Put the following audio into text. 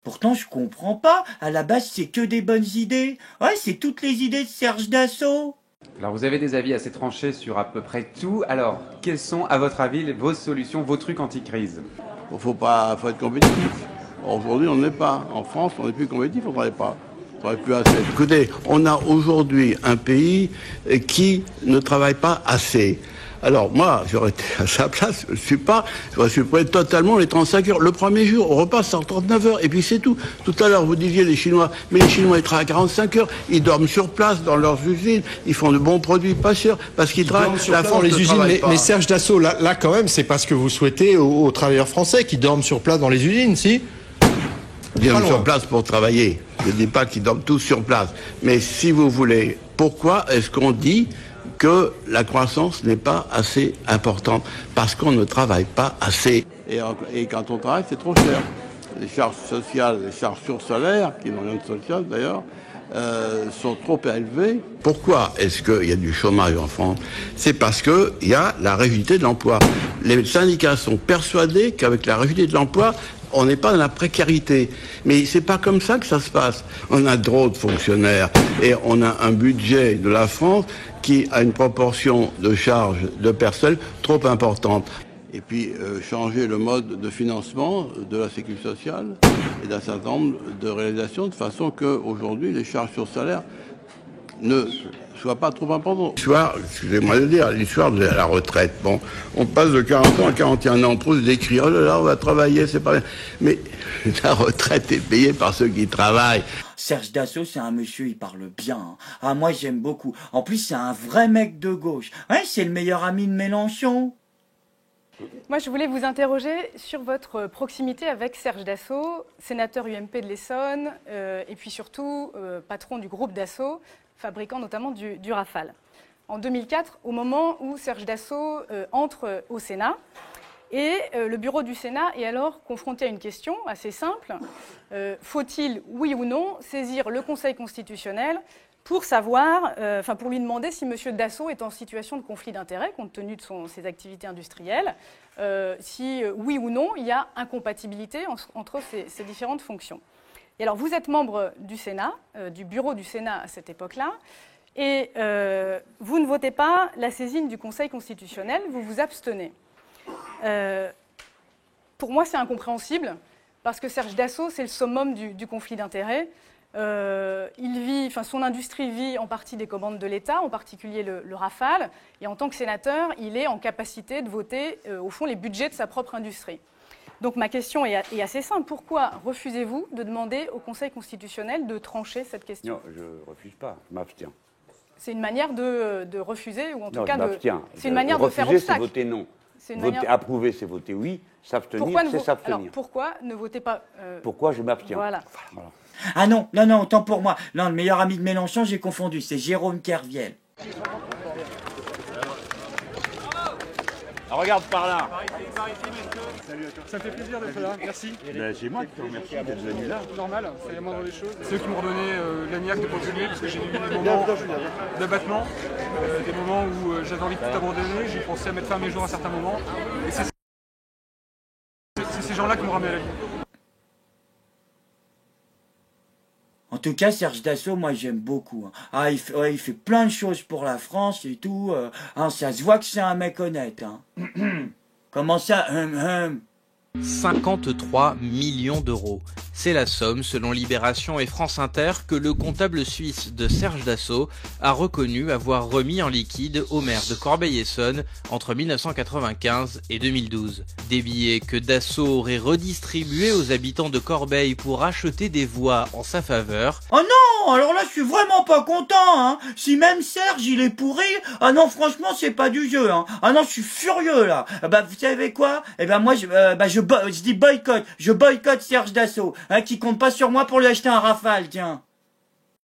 Pourtant, je comprends pas. À la base, c'est que des bonnes idées. Ouais, c'est toutes les idées de Serge Dassault. Alors vous avez des avis assez tranchés sur à peu près tout. Alors, quelles sont, à votre avis, vos solutions, vos trucs anti-crise? Faut être compétitif. Aujourd'hui, on n'est pas. En France, on n'est plus compétitif, on ne travaille pas. On travaille plus assez. Écoutez, on a aujourd'hui un pays qui ne travaille pas assez. Alors moi, j'aurais été à sa place, j'aurais supprimé totalement les 35 heures. Le premier jour, on repasse à 39 heures, et puis c'est tout. Tout à l'heure, vous disiez les Chinois, mais les Chinois, ils travaillent à 45 heures, ils dorment sur place dans leurs usines, ils font de bons produits pas chers, parce qu'ils travaillent sur place dans les usines. Mais Serge Dassault, là quand même, c'est parce que vous souhaitez aux travailleurs français qui dorment sur place dans les usines, si? Ils dorment sur place pour travailler. Je ne dis pas qu'ils dorment tous sur place. Mais si vous voulez, pourquoi est-ce qu'on dit que la croissance n'est pas assez importante? Parce qu'on ne travaille pas assez. Et quand on travaille, c'est trop cher. Les charges sociales, les charges sur salaire, qui n'ont rien de social d'ailleurs, sont trop élevées. Pourquoi est-ce qu'il y a du chômage en France? C'est parce qu'il y a la rigidité de l'emploi. Les syndicats sont persuadés qu'avec la rigidité de l'emploi, on n'est pas dans la précarité. Mais c'est pas comme ça que ça se passe. On a trop de fonctionnaires et on a un budget de la France qui a une proportion de charges de personnel trop importante. Et puis changer le mode de financement de la sécurité sociale et d'un certain nombre de réalisations de façon qu'aujourd'hui les charges sur salaire ne soient pas trop importantes. L'histoire, excusez-moi de dire, l'histoire de la retraite. Bon, on passe de 40 ans à 41 ans, on trouve des cris, oh là là, on va travailler, c'est pas bien. Mais la retraite est payée par ceux qui travaillent. Serge Dassault, c'est un monsieur, il parle bien. Hein. Ah, moi, j'aime beaucoup. En plus, c'est un vrai mec de gauche. Ouais, c'est le meilleur ami de Mélenchon. Moi, je voulais vous interroger sur votre proximité avec Serge Dassault, sénateur UMP de l'Essonne, et puis surtout patron du groupe Dassault, fabricant notamment du Rafale. En 2004, au moment où Serge Dassault entre au Sénat, et le bureau du Sénat est alors confronté à une question assez simple. Faut-il, oui ou non, saisir le Conseil constitutionnel pour savoir, pour lui demander si M. Dassault est en situation de conflit d'intérêts, compte tenu de ses activités industrielles, si oui ou non il y a incompatibilité entre ces différentes fonctions. Et alors vous êtes membre du Sénat, du bureau du Sénat à cette époque-là, et vous ne votez pas la saisine du Conseil constitutionnel, vous vous abstenez. Pour moi, c'est incompréhensible, parce que Serge Dassault, c'est le summum du conflit d'intérêts. Son industrie vit en partie des commandes de l'État, en particulier le Rafale, et en tant que sénateur, il est en capacité de voter, au fond, les budgets de sa propre industrie. Donc ma question est assez simple. Pourquoi refusez-vous de demander au Conseil constitutionnel de trancher cette question? Non, je ne refuse pas, je m'abstiens. C'est une manière de refuser, ou en tout cas je m'abstiens. C'est une manière de faire obstacle. C'est voter non. Approuver, c'est voter oui. S'abstenir, c'est s'abstenir. Alors pourquoi ne votez pas Pourquoi je m'abstiens? Voilà. Ah non, autant pour moi. Non, le meilleur ami de Mélenchon, j'ai confondu, c'est Jérôme Kerviel. Ah, regarde par là. Salut à toi. Ça me fait plaisir d'être là, merci. C'est moi qui te remercie d'être venu là. Normal, c'est la moindre des choses. C'est eux qui m'ont redonné l'agnac de continuer parce que j'ai eu des moments d'abattement, des moments où j'avais envie de tout abandonner, j'ai pensé à mettre fin à mes jours à certains moments. Et c'est ces gens-là qui m'ont ramené à la vie. En tout cas, Serge Dassault, moi, j'aime beaucoup. Hein. Ah, il fait plein de choses pour la France et tout. Ça se voit que c'est un mec honnête. Hein. Comment ça 53 millions d'euros. C'est la somme, selon Libération et France Inter, que le comptable suisse de Serge Dassault a reconnu avoir remis en liquide au maire de Corbeil-Essonnes entre 1995 et 2012. Des billets que Dassault aurait redistribués aux habitants de Corbeil pour acheter des voix en sa faveur. Oh non, alors là je suis vraiment pas content, hein. Si même Serge il est pourri, ah non franchement c'est pas du jeu, hein. Ah non je suis furieux là. Bah vous savez quoi? Eh ben moi je dis boycott, je boycotte Serge Dassault, hein, qui compte pas sur moi pour lui acheter un Rafale, tiens.